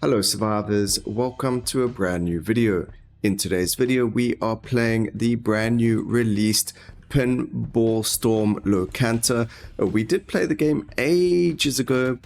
Hello survivors, welcome to a brand new video. In today's video we are playing the brand new released Pinball Storm Lokanta. We did play the game ages ago,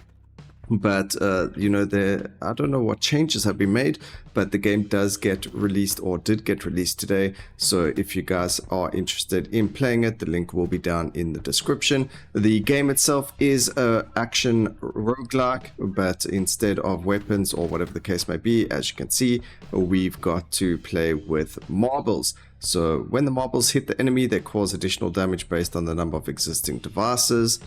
but I don't know what changes have been made, but the game does get released, or did get released today. So if you guys are interested in playing it, the link will be down in the description. The game itself is a action roguelike, but instead of weapons or whatever the case may be, as you can see, we've got to play with marbles. So when the marbles hit the enemy, they cause additional damage based on the number of existing devices.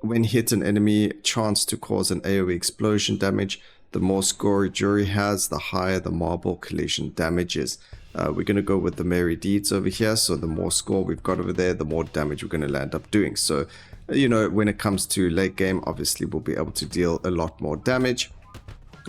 When hit an enemy, chance to cause an AoE explosion damage. The more score a jury has, the higher the marble collision damage is. We're going to go with the Merry Deeds over here, so the more score we've got over there, the more damage we're going to land up doing. So, when it comes to late game, obviously we'll be able to deal a lot more damage.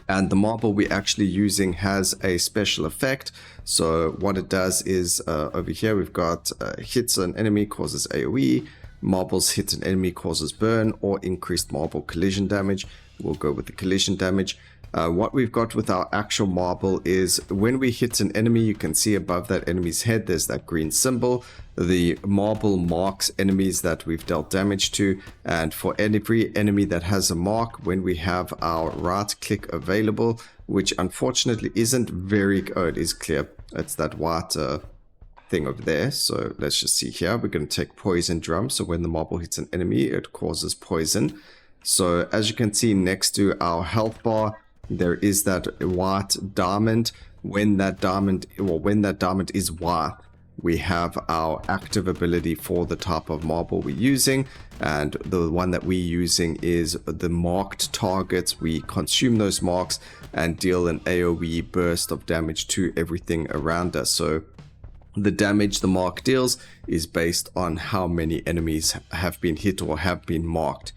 And the marble we're actually using has a special effect. So what it does is, over here we've got hits an enemy, causes AoE. Marbles hit an enemy, causes burn or increased marble collision damage. We'll go with the collision damage. What we've got with our actual marble is when we hit an enemy, you can see above that enemy's head there's that green symbol. The marble marks enemies that we've dealt damage to, and for every enemy that has a mark, when we have our right click available, which unfortunately isn't very... oh, it is clear. It's that white thing over there. So let's just see here. We're going to take poison drum. So when the marble hits an enemy, it causes poison. So as you can see next to our health bar, there is that white diamond. When that diamond is white, we have our active ability for the type of marble we're using, and the one that we're using is the marked targets. We consume those marks and deal an AoE burst of damage to everything around us. So the damage the mark deals is based on how many enemies have been hit or have been marked.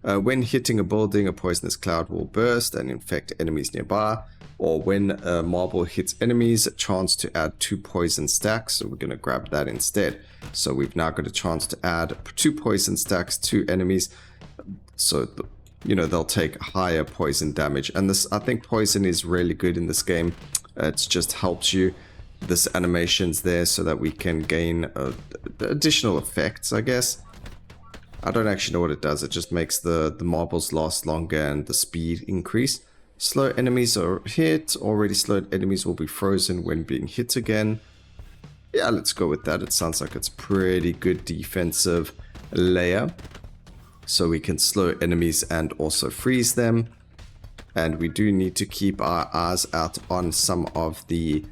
When hitting a building, a poisonous cloud will burst and infect enemies nearby. Or when a marble hits enemies, a chance to add 2 poison stacks. So we're going to grab that instead. So we've now got a chance to add 2 poison stacks to enemies. So, they'll take higher poison damage. And this, I think poison is really good in this game. It just helps you. This animation's there so that we can gain additional effects, I guess. I don't actually know what it does. It just makes the marbles last longer and the speed increase. Slow enemies are hit. Already slowed enemies will be frozen when being hit again. Yeah, let's go with that. It sounds like it's pretty good defensive layer. So we can slow enemies and also freeze them. And we do need to keep our eyes out on some of the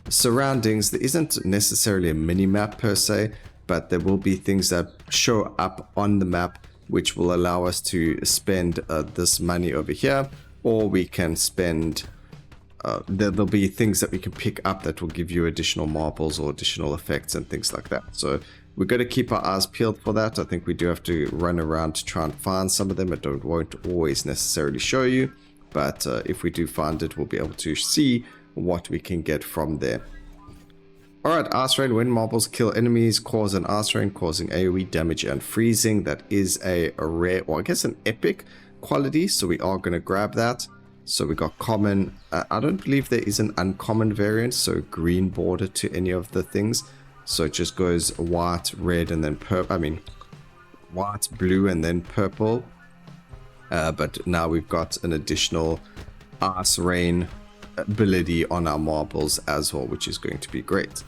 surroundings. There isn't necessarily a mini-map per se, but there will be things that show up on the map which will allow us to spend this money over here, or we can spend there'll be things that we can pick up that will give you additional marbles or additional effects and things like that. So we're going to keep our eyes peeled for that. I think we do have to run around to try and find some of them. It won't always necessarily show you, but if we do find it, we'll be able to see what we can get from there. Alright, Ice Rain. When marbles kill enemies, cause an Ice Rain, causing AoE damage and freezing. That is a rare, or I guess an epic quality, so we are going to grab that. So we got common. I don't believe there is an uncommon variant, so green border to any of the things. So it just goes white, red, and then purple. I mean, white, blue, and then purple. But now we've got an additional Ice Rain ability on our marbles as well, which is going to be great.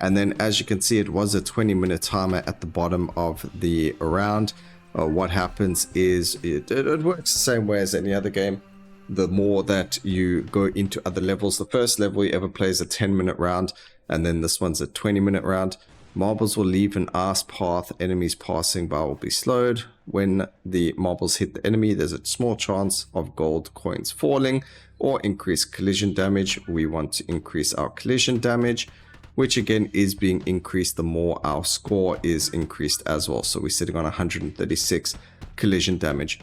And then as you can see, it was a 20-minute timer at the bottom of the round. What happens is it works the same way as any other game. The more that you go into other levels, the first level you ever play is a 10-minute round, and then this one's a 20-minute round. Marbles will leave an ice path. Enemies passing by will be slowed. When the marbles hit the enemy, there's a small chance of gold coins falling or increased collision damage. We want to increase our collision damage, which again is being increased the more our score is increased as well. So we're sitting on 136 collision damage.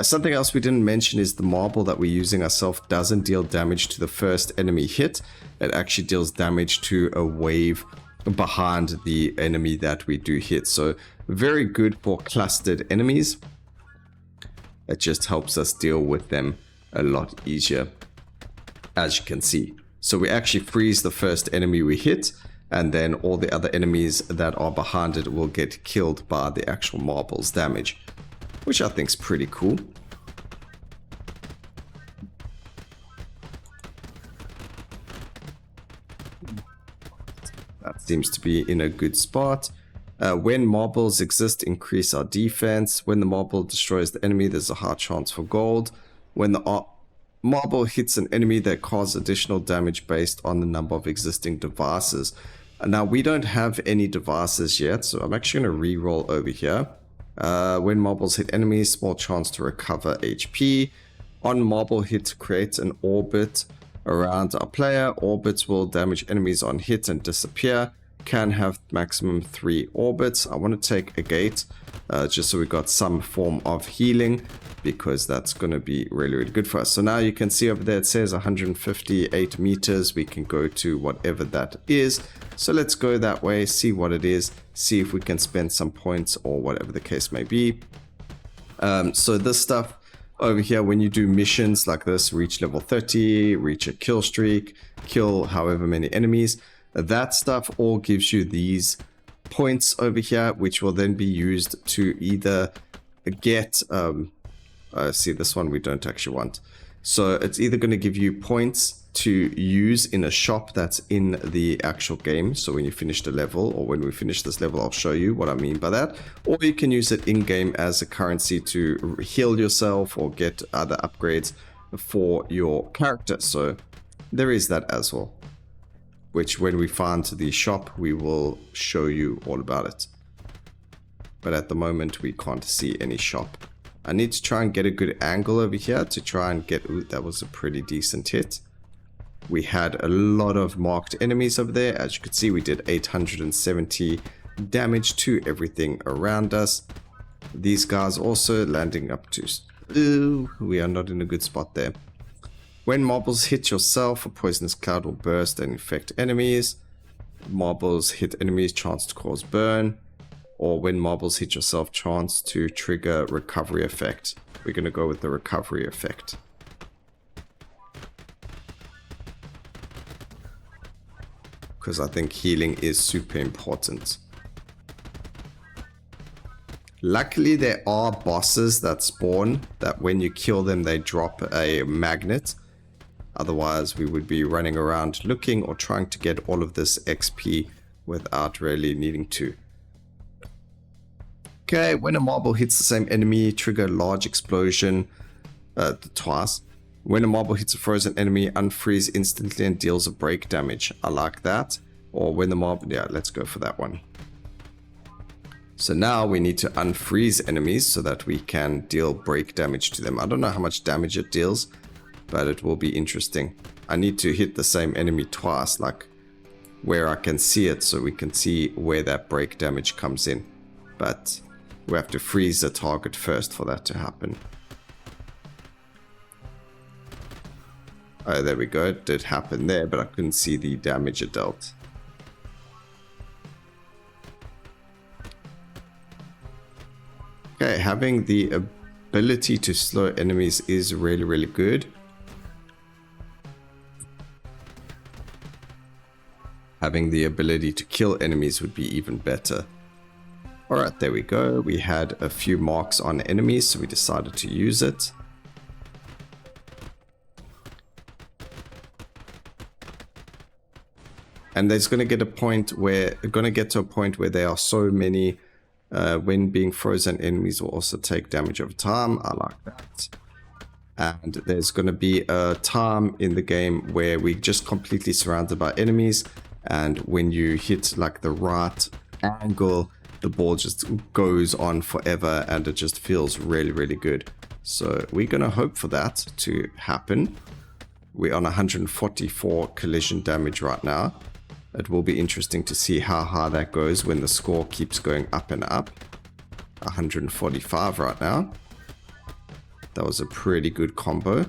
Something else we didn't mention is the marble that we're using ourselves doesn't deal damage to the first enemy hit. It actually deals damage to a wave behind the enemy that we do hit. So very good for clustered enemies. It just helps us deal with them a lot easier, as you can see. So we actually freeze the first enemy we hit, and then all the other enemies that are behind it will get killed by the actual marbles damage, which I think is pretty cool. That seems to be in a good spot. When marbles exist, increase our defense. When the marble destroys the enemy, there's a high chance for gold. When the marble hits an enemy, they cause additional damage based on the number of existing devices. Now, we don't have any devices yet, so I'm actually going to re-roll over here. When marbles hit enemies, small chance to recover HP. On marble hit, create an orbit around our player. Orbits will damage enemies on hit and disappear. Can have maximum 3 orbits. I want to take a gate just so we got some form of healing, because that's going to be really, really good for us. So now you can see over there it says 158 meters. We can go to whatever that is. So let's go that way, see what it is, see if we can spend some points or whatever the case may be. So this stuff over here, when you do missions like this, reach level 30, reach a kill streak, kill however many enemies, that stuff all gives you these points over here, which will then be used to either get see, this one we don't actually want. So it's either going to give you points to use in a shop that's in the actual game. So when you finish the level, or when we finish this level, I'll show you what I mean by that. Or you can use it in game as a currency to heal yourself or get other upgrades for your character. So there is that as well, which when we find the shop, we will show you all about it. But at the moment, we can't see any shop. I need to try and get a good angle over here to try and get... Ooh, that was a pretty decent hit. We had a lot of marked enemies over there. As you can see, we did 870 damage to everything around us. These guys also landing up to... Ooh, we are not in a good spot there. When marbles hit yourself, a poisonous cloud will burst and infect enemies. Marbles hit enemies, chance to cause burn. Or when marbles hit yourself, chance to trigger recovery effect. We're going to go with the recovery effect. Because I think healing is super important. Luckily, there are bosses that spawn that when you kill them, they drop a magnet. Otherwise, we would be running around looking or trying to get all of this XP without really needing to. Okay, when a marble hits the same enemy, trigger a large explosion twice. When a marble hits a frozen enemy, unfreeze instantly and deals a break damage. I like that. Or when the marble... Yeah, let's go for that one. So now we need to unfreeze enemies so that we can deal break damage to them. I don't know how much damage it deals, but it will be interesting. I need to hit the same enemy twice, like where I can see it, so we can see where that break damage comes in. But we have to freeze the target first for that to happen. Oh, there we go. It did happen there, but I couldn't see the damage it dealt. Okay, having the ability to slow enemies is really, really good. Having the ability to kill enemies would be even better. Alright, there we go. We had a few marks on enemies, so we decided to use it. And there's going to get to a point where there are so many when being frozen enemies will also take damage over time. I like that. And there's going to be a time in the game where we just completely surrounded by enemies, and when you hit like the right angle, the ball just goes on forever and it just feels really, really good. So we're going to hope for that to happen. We're on 144 collision damage right now. It will be interesting to see how high that goes when the score keeps going up and up. 145 right now. That was a pretty good combo.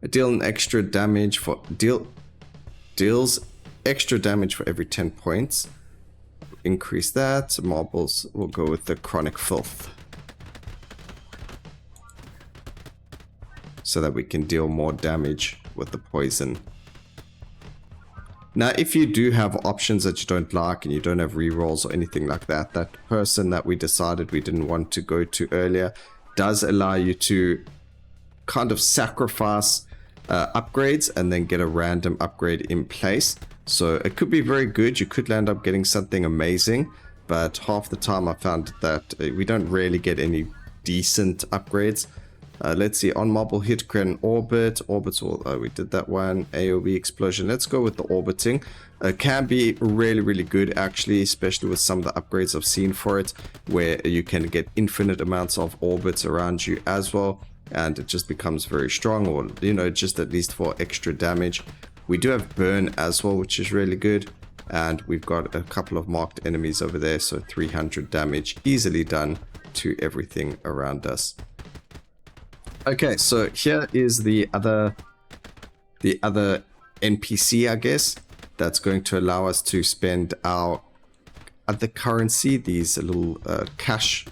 Deals extra damage for every 10 points. Increase that. Marbles will go with the chronic filth. so that we can deal more damage with the poison. Now, if you do have options that you don't like and you don't have rerolls or anything like that, that person that we decided we didn't want to go to earlier does allow you to kind of sacrifice upgrades and then get a random upgrade in place. So it could be very good. You could end up getting something amazing, but half the time I found that we don't really get any decent upgrades. Let's see, on marble hit, create an orbit. Orbital, we did that one. AoE explosion. Let's go with the orbiting. Can be really, really good actually, especially with some of the upgrades I've seen for it, where you can get infinite amounts of orbits around you as well, and it just becomes very strong, or you know, just at least for extra damage. We do have burn as well, which is really good, and we've got a couple of marked enemies over there, so 300 damage easily done to everything around us. Okay, so here is the other NPC, I guess, that's going to allow us to spend our other currency, these little cash.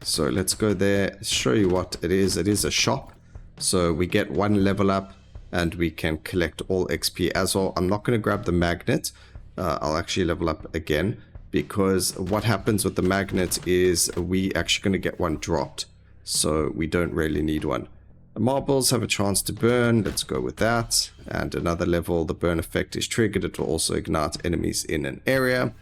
So let's go there, show you what it is. It is a shop, so we get 1 level up and we can collect all XP as well. I'm not going to grab the magnet. I'll actually level up again, because what happens with the magnet is we actually going to get one dropped. So we don't really need one. The marbles have a chance to burn. Let's go with that. And another level, the burn effect is triggered. It will also ignite enemies in an area.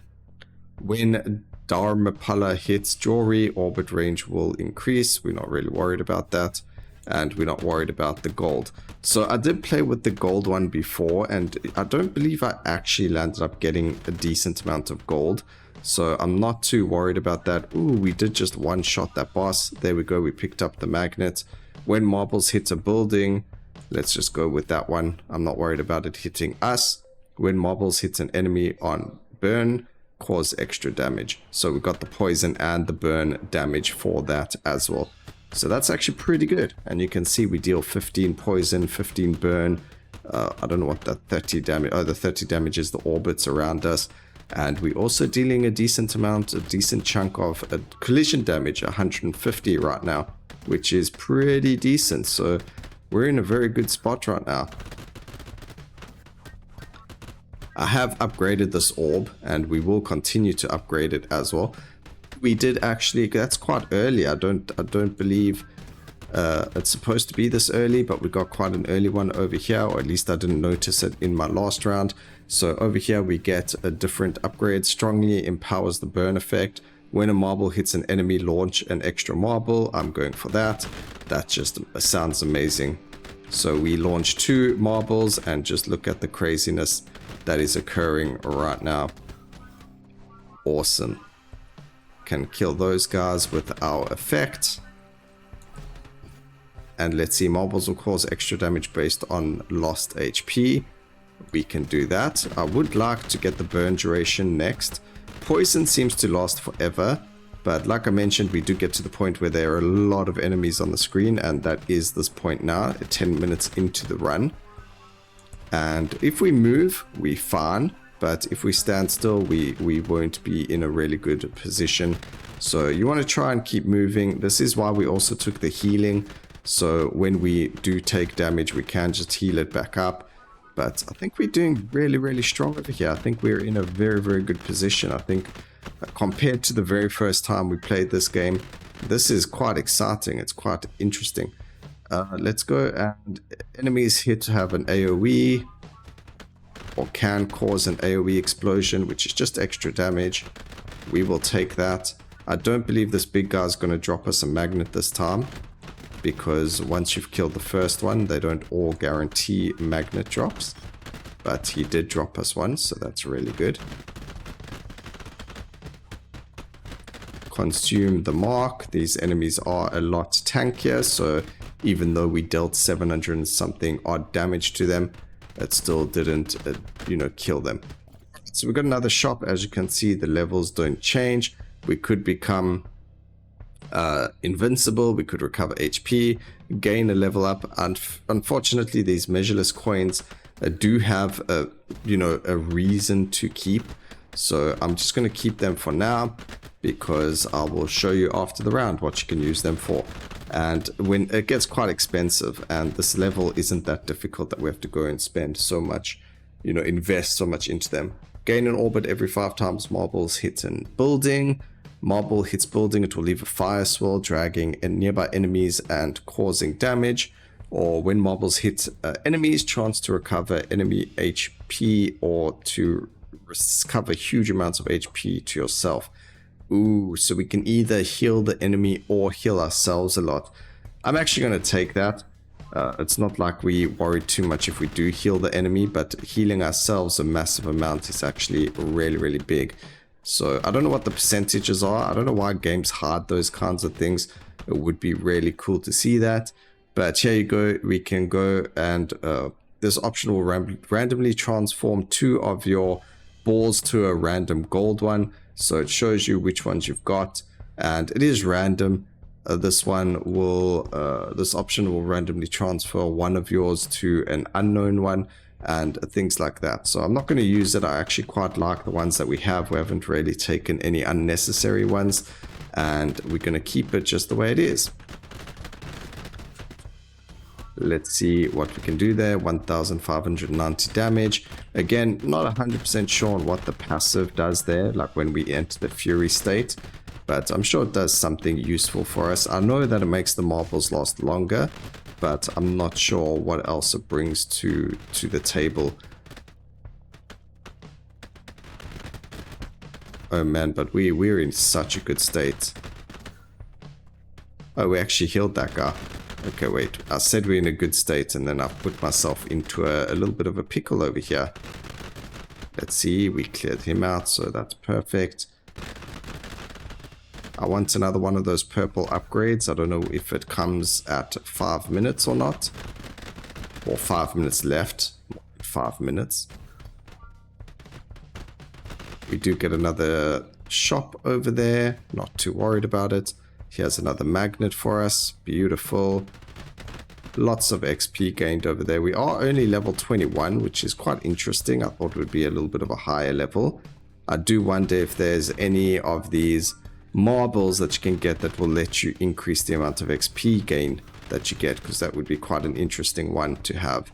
When Dharmapala hits jewelry, orbit range will increase. We're not really worried about that. And we're not worried about the gold. So I did play with the gold one before, and I don't believe I actually landed up getting a decent amount of gold. So I'm not too worried about that. Ooh, we did just one-shot that boss. There we go, we picked up the magnet. When marbles hit a building, let's just go with that one. I'm not worried about it hitting us. When marbles hits an enemy on burn, cause extra damage. So we got the poison and the burn damage for that as well. So that's actually pretty good. And you can see we deal 15 poison, 15 burn. I don't know what that 30 damage... Oh, the 30 damage is the orbits around us. And we're also dealing a decent chunk of collision damage, 150 right now, which is pretty decent. So we're in a very good spot right now. I have upgraded this orb, and we will continue to upgrade it as well. We did actually, that's quite early. I don't believe it's supposed to be this early, but we got quite an early one over here, or at least I didn't notice it in my last round. So over here we get a different upgrade. Strongly empowers the burn effect. When a marble hits an enemy, launch an extra marble. I'm going for that. That just sounds amazing. So we launch 2 marbles, and just look at the craziness that is occurring right now. Awesome. Can kill those guys with our effect. And let's see, marbles will cause extra damage based on lost HP. We can do that. I would like to get the burn duration next. Poison seems to last forever, but like I mentioned, we do get to the point where there are a lot of enemies on the screen, and that is this point now, 10 minutes into the run. And if we move, we're fine, but if we stand still, we won't be in a really good position. So you want to try and keep moving. This is why we also took the healing. So when we do take damage, we can just heal it back up. But I think we're doing really, really strong over here. I think we're in a very, very good position. I think compared to the very first time we played this game, this is quite exciting. It's quite interesting. Let's go, and enemies hit have an AoE, or can cause an AoE explosion, which is just extra damage. We will take that. I don't believe this big guy is going to drop us a magnet this time, because once you've killed the first one, they don't all guarantee magnet drops. But he did drop us one, so that's really good. Consume the mark. These enemies are a lot tankier, so even though we dealt 700 and something odd damage to them, it still didn't, kill them. So we've got another shop. As you can see, the levels don't change. We could become invincible, we could recover HP, gain a level up, and unfortunately these measureless coins do have a reason to keep. So I'm just going to keep them for now, because I will show you after the round what you can use them for. And when it gets quite expensive, and this level isn't that difficult that we have to go and spend so much, you know, invest so much into them. Gain an orbit every 5 times marbles hit in building. Marble hits building, it will leave a fire swirl, dragging in nearby enemies and causing damage. Or when marbles hit enemies, chance to recover enemy HP or to recover huge amounts of HP to yourself. Ooh, so we can either heal the enemy or heal ourselves a lot. I'm actually going to take that. It's not like we worry too much if we do heal the enemy, but healing ourselves a massive amount is actually really, really big. So I don't know what the percentages are. I don't know why games hide those kinds of things. It would be really cool to see that. But here you go. We can go and this option will randomly transform 2 of your balls to a random gold one. So it shows you which ones you've got, and it is random. This option will randomly transfer one of yours to an unknown one and things like that. So I'm not going to use it. I actually quite like the ones that we have. We haven't really taken any unnecessary ones, and we're going to keep it just the way it is. Let's see what we can do there. 1590 damage. Again, not 100% sure on what the passive does there, like when we enter the fury state, but I'm sure it does something useful for us. I know that it makes the marbles last longer, but I'm not sure what else it brings to the table. Oh man, but we're in such a good state. Oh, we actually healed that guy. Okay, wait. I said we're in a good state, and then I've put myself into a little bit of a pickle over here. Let's see. We cleared him out, so that's perfect. I want another one of those purple upgrades. I don't know if it comes at 5 minutes or not. Or 5 minutes left. 5 minutes. We do get another shop over there. Not too worried about it. Here's another magnet for us. Beautiful. Lots of XP gained over there. We are only level 21, which is quite interesting. I thought it would be a little bit of a higher level. I do wonder if there's any of these marbles that you can get that will let you increase the amount of XP gain that you get, because that would be quite an interesting one to have.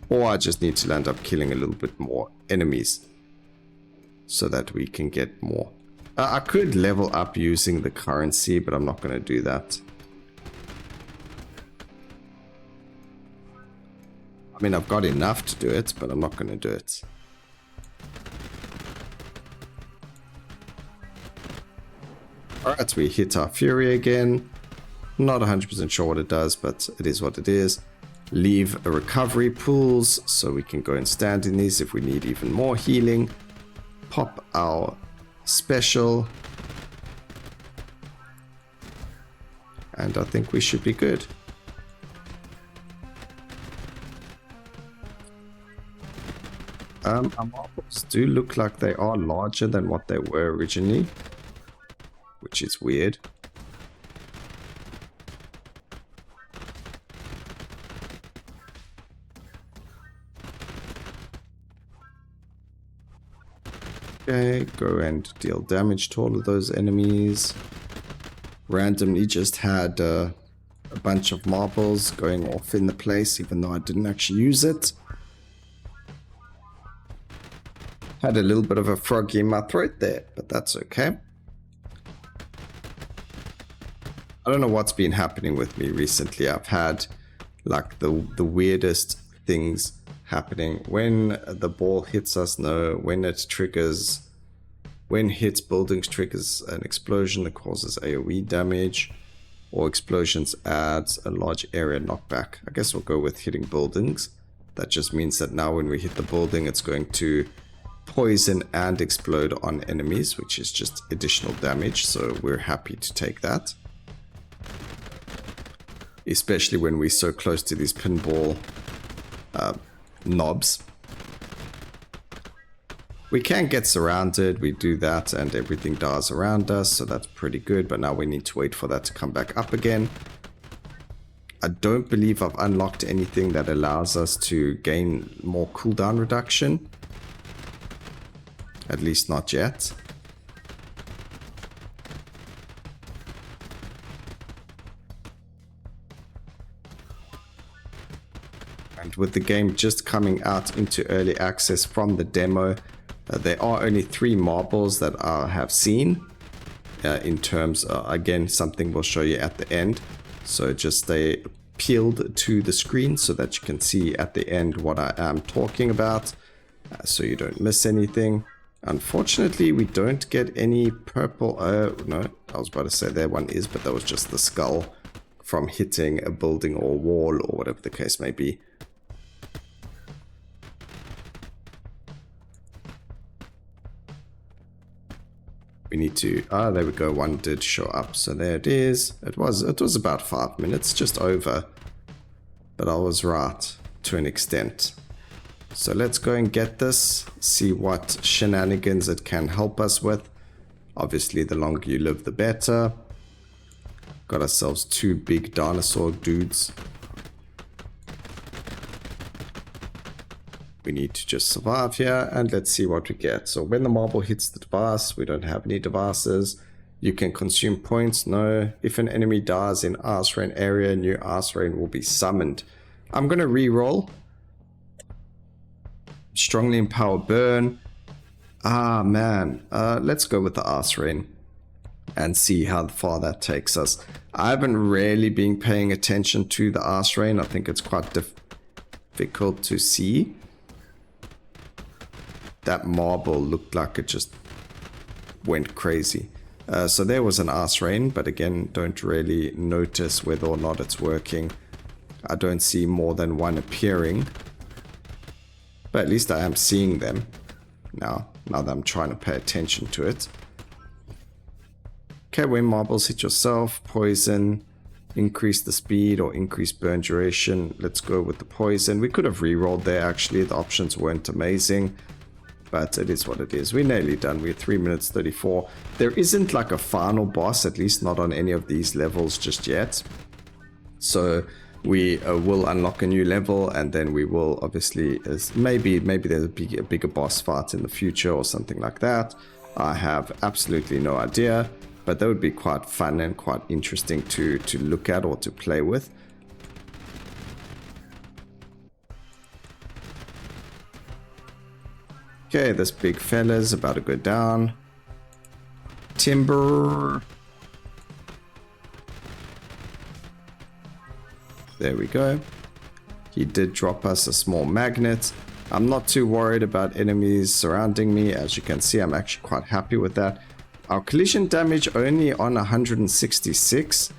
Or I just need to land up killing a little bit more enemies so that we can get more. I could level up using the currency, but I'm not going to do that. I mean, I've got enough to do it, but I'm not going to do it. Alright, we hit our Fury again. Not 100% sure what it does, but it is what it is. Leave a recovery pools, so we can go and stand in these if we need even more healing. Pop our special, and I think we should be good. Our marbles do look like they are larger than what they were originally, which is weird. Okay, go and deal damage to all of those enemies. Randomly just had a bunch of marbles going off in the place, even though I didn't actually use it. Had a little bit of a froggy in my throat there, but that's okay. I don't know what's been happening with me recently. I've had like the weirdest things happening. When the ball hits us, no. When it triggers, when hits buildings triggers an explosion that causes AoE damage, or explosions adds a large area knockback. I guess we'll go with hitting buildings. That just means that now when we hit the building, it's going to poison and explode on enemies, which is just additional damage, so we're happy to take that. Especially when we're so close to these pinball knobs. We can get surrounded, we do that and everything dies around us, so that's pretty good, but now we need to wait for that to come back up again. I don't believe I've unlocked anything that allows us to gain more cooldown reduction. At least not yet. And with the game just coming out into early access from the demo, there are only 3 marbles that I have seen. In terms, again, something we'll show you at the end. So just stay peeled to the screen so that you can see at the end what I am talking about, so you don't miss anything. Unfortunately, we don't get any purple. No, I was about to say there one is, but that was just the skull from hitting a building or wall or whatever the case may be. We need to, there we go, one did show up, so there it is. It was about 5 minutes, just over, but I was right to an extent. So let's go and get this, see what shenanigans it can help us with. Obviously, the longer you live, the better. Got ourselves 2 big dinosaur dudes. We need to just survive here, and let's see what we get. So when the marble hits the device, we don't have any devices. You can consume points. No. If an enemy dies in ice rain area, new ice rain will be summoned. I'm going to re-roll. Strongly empower burn. Ah, man. Let's go with the ice rain and see how far that takes us. I haven't really been paying attention to the ice rain. I think it's quite difficult to see. That marble looked like it just went crazy. So there was an ice rain, but again, don't really notice whether or not it's working. I don't see more than one appearing. But at least I am seeing them now that I'm trying to pay attention to it. Okay, when marbles hit yourself, poison, increase the speed or increase burn duration. Let's go with the poison. We could have re-rolled there actually. The options weren't amazing. But it is what it is. We're nearly done. We're 3 minutes 34. There isn't like a final boss, at least not on any of these levels just yet. So we will unlock a new level, and then we will obviously, maybe there'll be a bigger boss fight in the future or something like that. I have absolutely no idea, but that would be quite fun and quite interesting to look at or to play with. Okay, this big fella's about to go down. Timber. There we go. He did drop us a small magnet. I'm not too worried about enemies surrounding me. As you can see, I'm actually quite happy with that. Our collision damage only on 166.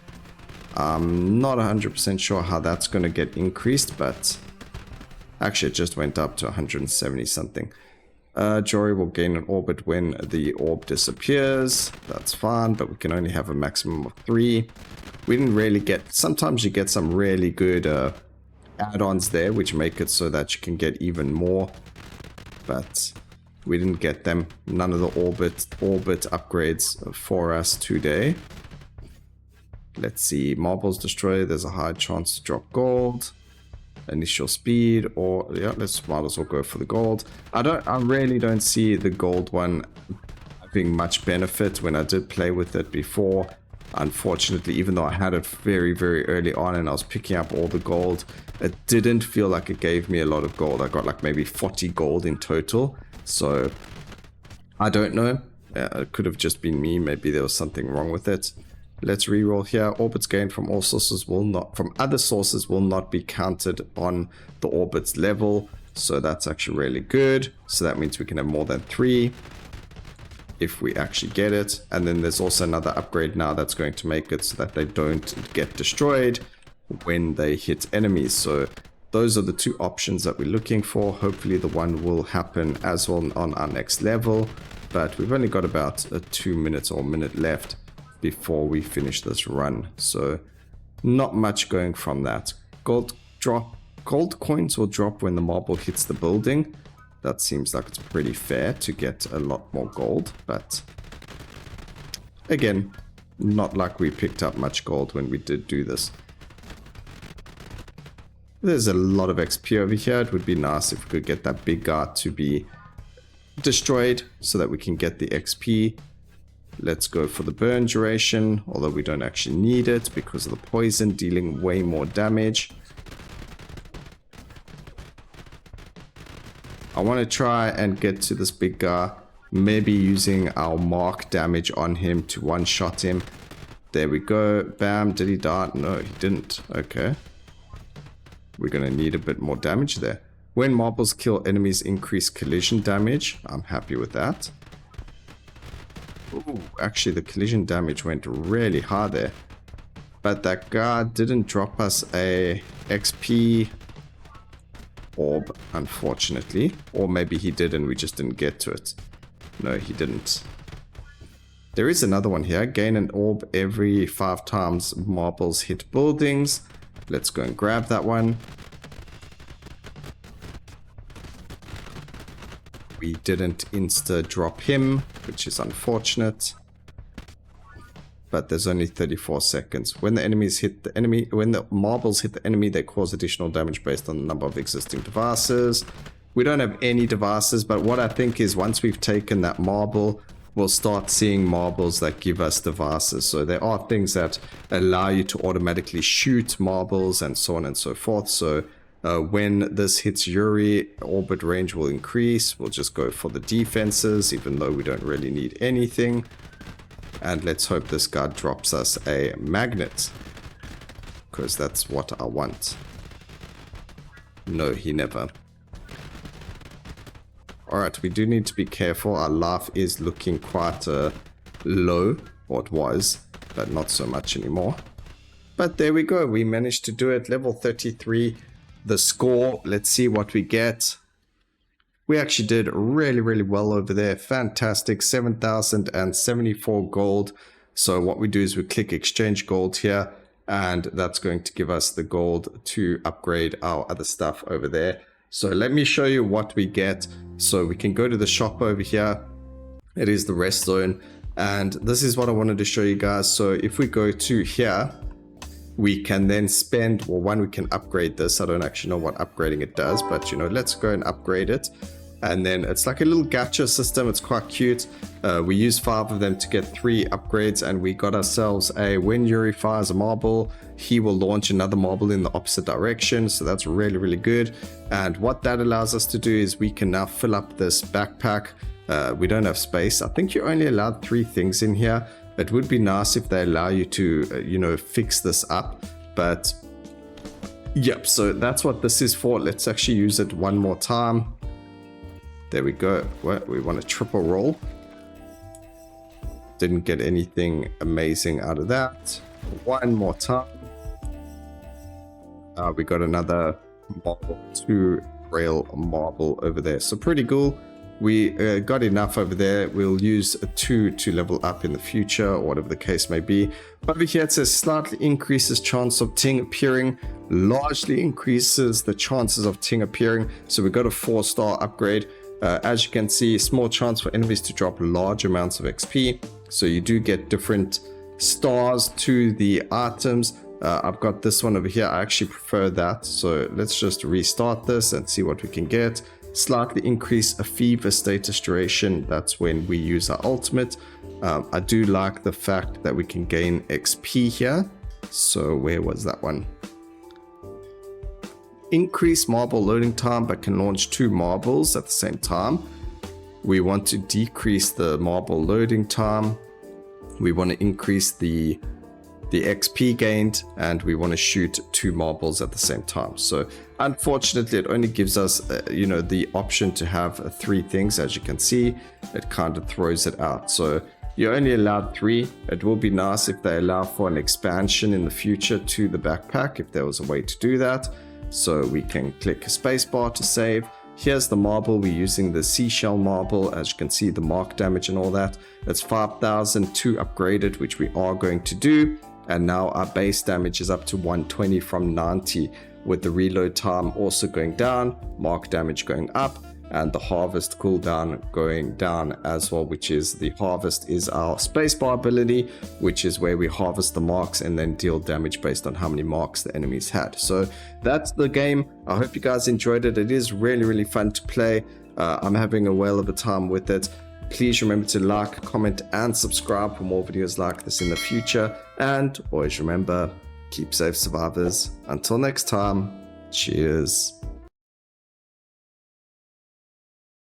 I'm not 100% sure how that's going to get increased, but actually it just went up to 170 something. Jory will gain an orbit when the orb disappears. That's fine, but we can only have a maximum of 3. We didn't really get... Sometimes you get some really good add-ons there, which make it so that you can get even more. But we didn't get them. None of the orbit upgrades for us today. Let's see. Marbles destroyed. There's a high chance to drop gold. Initial speed, or yeah, let's might as well go for the gold. I really don't see the gold one having much benefit when I did play with it before. Unfortunately, even though I had it very, very early on and I was picking up all the gold, it didn't feel like it gave me a lot of gold. I got like maybe 40 gold in total. So I don't know. It could have just been me. Maybe there was something wrong with it. Let's reroll here. Orbits gained from all sources from other sources will not be counted on the orbit's level. So that's actually really good. So that means we can have more than 3 if we actually get it. And then there's also another upgrade now that's going to make it so that they don't get destroyed when they hit enemies. So those are the 2 options that we're looking for. Hopefully the one will happen as well on our next level. But we've only got about 2 minutes or a minute left before we finish this run, so not much going from that. Gold coins will drop when the marble hits the building. That seems like it's pretty fair to get a lot more gold, but again, not like we picked up much gold when we did do this. There's a lot of XP over here. It would be nice if we could get that big guy to be destroyed so that we can get the XP. Let's go for the burn duration, although we don't actually need it because of the poison dealing way more damage. I want to try and get to this big guy, maybe using our mark damage on him to one-shot him. There we go. Bam. Did he die? No, he didn't. Okay. We're going to need a bit more damage there. When marbles kill enemies, increase collision damage. I'm happy with that. Ooh, actually the collision damage went really high there. But that guy didn't drop us a XP orb, unfortunately. Or maybe he did and we just didn't get to it. No, he didn't. There is another one here. Gain an orb every 5 times marbles hit buildings. Let's go and grab that one. We didn't insta drop him, which is unfortunate. But there's only 34 seconds. When the enemies hit the enemy, when the marbles hit the enemy, they cause additional damage based on the number of existing devices. We don't have any devices, but what I think is once we've taken that marble, we'll start seeing marbles that give us devices. So there are things that allow you to automatically shoot marbles and so on and so forth. So when this hits Yuri, orbit range will increase. We'll just go for the defenses, even though we don't really need anything. And let's hope this guy drops us a magnet, because that's what I want. No, he never. Alright, we do need to be careful. Our life is looking quite low, or it was, but not so much anymore. But there we go. We managed to do it. Level 33. The score, let's see what we get. We actually did really, really well over there. Fantastic. 7,074 gold. So what we do is we click exchange gold here, and that's going to give us the gold to upgrade our other stuff over there. So let me show you what we get. So we can go to the shop over here. It is the rest zone. And this is what I wanted to show you guys. So if we go to here, we can then spend, well, one, we can upgrade this. I don't actually know what upgrading it does, but you know, let's go and upgrade it. And then it's like a little gacha system. It's quite cute. We use 5 of them to get 3 upgrades, and we got ourselves a, when Yuri fires a marble, he will launch another marble in the opposite direction. So that's really, really good. And what that allows us to do is we can now fill up this backpack. We don't have space. I think you're only allowed 3 things in here. It would be nice if they allow you to, you know, fix this up. But yep, so that's what this is for. Let's actually use it one more time. There we go. Well, we want a triple roll. Didn't get anything amazing out of that. One more time. We got another marble, 2 rail marble over there. So pretty cool. We got enough over there. We'll use a 2 to level up in the future, or whatever the case may be. Over here it says slightly increases chance of Ting appearing, largely increases the chances of Ting appearing. So we got a 4-star upgrade. As you can see, small chance for enemies to drop large amounts of XP. So you do get different stars to the items. I've got this one over here. I actually prefer that. So let's just restart this and see what we can get. Slightly increase a fever status duration. That's when we use our ultimate. I do like the fact that we can gain XP here. So where was that one? Increase marble loading time, but can launch 2 marbles at the same time. We want to decrease the marble loading time. We want to increase the XP gained, and we want to shoot 2 marbles at the same time. So unfortunately it only gives us you know, the option to have 3 things. As you can see, it kind of throws it out. So you're only allowed 3. It will be nice if they allow for an expansion in the future to the backpack, if there was a way to do that. So we can click spacebar to save. Here's the marble. We're using the seashell marble. As you can see, the mark damage and all that. It's 5,000 to upgrade it, which we are going to do. And now our base damage is up to 120 from 90, with the reload time also going down, mark damage going up, and the harvest cooldown going down as well, which is the harvest is our spacebar ability, which is where we harvest the marks and then deal damage based on how many marks the enemies had. So that's the game. I hope you guys enjoyed it. It is really, really fun to play. I'm having a whale of a time with it. Please remember to like, comment, and subscribe for more videos like this in the future. And always remember, keep safe, survivors. Until next time, cheers.